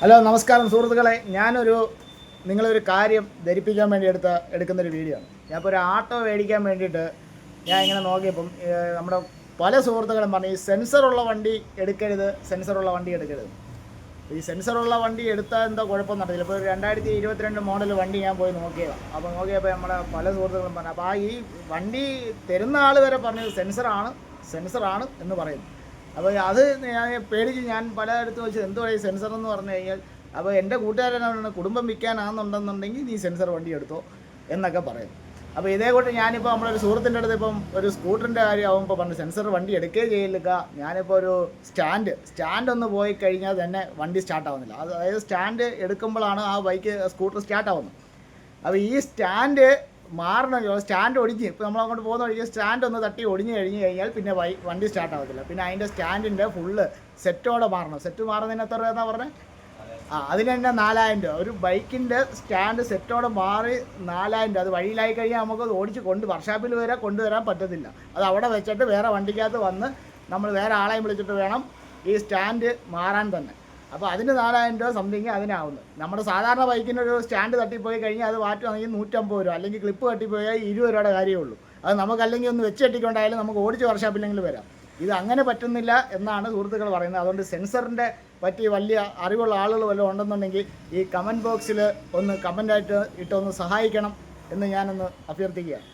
Hello നമസ്കാരം സുഹൃത്തുക്കളെ, നിങ്ങളൊരു കാര്യം ധരിപ്പിക്കാൻ വേണ്ടി എടുക്കുന്നൊരു വീഡിയോ ആണ്. ഞാനിപ്പോൾ ഒരു ആട്ടോ മേടിക്കാൻ വേണ്ടിയിട്ട് ഞാൻ ഇങ്ങനെ നോക്കിയപ്പം നമ്മുടെ പല സുഹൃത്തുക്കളും പറഞ്ഞു ഈ സെൻസറുള്ള വണ്ടി എടുക്കരുത്. ഈ സെൻസറുള്ള വണ്ടി എടുത്താൽ എന്താ കുഴപ്പമെന്ന് അറിയില്ല. ഇപ്പോൾ 2022 മോഡൽ വണ്ടി ഞാൻ പോയി നോക്കിയതാണ്. അപ്പോൾ നോക്കിയപ്പോൾ നമ്മുടെ പല സുഹൃത്തുക്കളും പറഞ്ഞു. അപ്പോൾ ഈ വണ്ടി തരുന്ന ആൾ വരെ പറഞ്ഞത് സെൻസറാണ് എന്ന് പറയുന്നു. അപ്പോൾ അത് ഞാൻ പേടിച്ച് ഞാൻ പലയിടത്തും വെച്ച് എന്തുവാ ഈ സെൻസർ എന്ന് പറഞ്ഞു കഴിഞ്ഞാൽ, അപ്പോൾ എൻ്റെ കൂട്ടുകാരനാണ് കുടുംബം വിൽക്കാനാണെന്നുണ്ടെന്നുണ്ടെങ്കിൽ നീ സെൻസർ വണ്ടി എടുത്തോ എന്നൊക്കെ പറയും. അപ്പോൾ ഇതേക്കൂട്ട് ഞാനിപ്പോൾ നമ്മളൊരു സുഹൃത്തിൻ്റെ അടുത്ത് ഇപ്പം ഒരു സ്കൂട്ടറിൻ്റെ കാര്യമാകുമ്പോൾ പറഞ്ഞു സെൻസർ വണ്ടി എടുക്കുകയും ചെയ്യില്ല. ഞാനിപ്പോൾ ഒരു സ്റ്റാൻഡ് ഒന്ന് പോയി കഴിഞ്ഞാൽ തന്നെ വണ്ടി സ്റ്റാർട്ടാവുന്നില്ല. അതായത് സ്റ്റാൻഡ് എടുക്കുമ്പോഴാണ് ആ സ്കൂട്ടർ സ്റ്റാർട്ടാവുന്നത്. അപ്പോൾ ഈ സ്റ്റാൻഡ് മാറണമല്ലോ. സ്റ്റാൻഡ് ഒടിഞ്ഞ് ഇപ്പോൾ നമ്മളങ്ങോട്ട് പോകുന്ന വഴിക്ക് സ്റ്റാൻഡ് ഒന്ന് തട്ടി ഒടിഞ്ഞ് കഴിഞ്ഞാൽ പിന്നെ വണ്ടി സ്റ്റാർട്ട് ആവത്തില്ല. പിന്നെ അതിൻ്റെ സ്റ്റാൻഡിൻ്റെ ഫുള്ള് സെറ്റോടെ മാറണം. സെറ്റ് മാറുന്നതിന് എത്ര രൂപ എന്നാ പറഞ്ഞത്? അതിന് തന്നെ 4000 രൂപ. ഒരു ബൈക്കിൻ്റെ സ്റ്റാൻഡ് സെറ്റോടെ മാറി 4000 രൂപ. അത് വഴിയിലായി കഴിഞ്ഞാൽ നമുക്ക് ഓടിച്ച് വർക്ക്ഷോപ്പിൽ വരെ കൊണ്ടുവരാൻ പറ്റത്തില്ല. അത് അവിടെ വെച്ചിട്ട് വേറെ വണ്ടിക്കകത്ത് വന്ന് നമ്മൾ വേറെ ആളെയും വിളിച്ചിട്ട് വേണം ഈ സ്റ്റാൻഡ് മാറാൻ തന്നെ. അപ്പോൾ അതിന് 4000 രൂപ സംതിങ് അതിനാവുന്നത്. നമ്മുടെ സാധാരണ ബൈക്കിനൊരു സ്റ്റാൻഡ് തട്ടിപ്പോയി കഴിഞ്ഞാൽ അത് മാറ്റുവാണെങ്കിൽ 150 രൂപ, അല്ലെങ്കിൽ ക്ലിപ്പ് തട്ടിപ്പോയാൽ 20 രൂപയുടെ കാര്യമേ ഉള്ളൂ. അത് നമുക്കല്ലെങ്കിൽ ഒന്ന് വെച്ച് കെട്ടിക്കൊണ്ടായാലും നമുക്ക് ഓടിച്ച് വർക്ക്ഷോപ്പിലെങ്കിൽ വരാം. ഇത് അങ്ങനെ പറ്റുന്നില്ല എന്നാണ് സുഹൃത്തുക്കൾ പറയുന്നത്. അതുകൊണ്ട് സെൻസറിൻ്റെ പറ്റി വലിയ അറിവുള്ള ആളുകൾ വല്ലതും ഉണ്ടെന്നുണ്ടെങ്കിൽ ഈ കമൻറ്റ് ബോക്സിൽ ഒന്ന് കമൻ്റായിട്ട് ഇട്ടൊന്ന് സഹായിക്കണം എന്ന് ഞാനൊന്ന് അഭ്യർത്ഥിക്കുകയാണ്.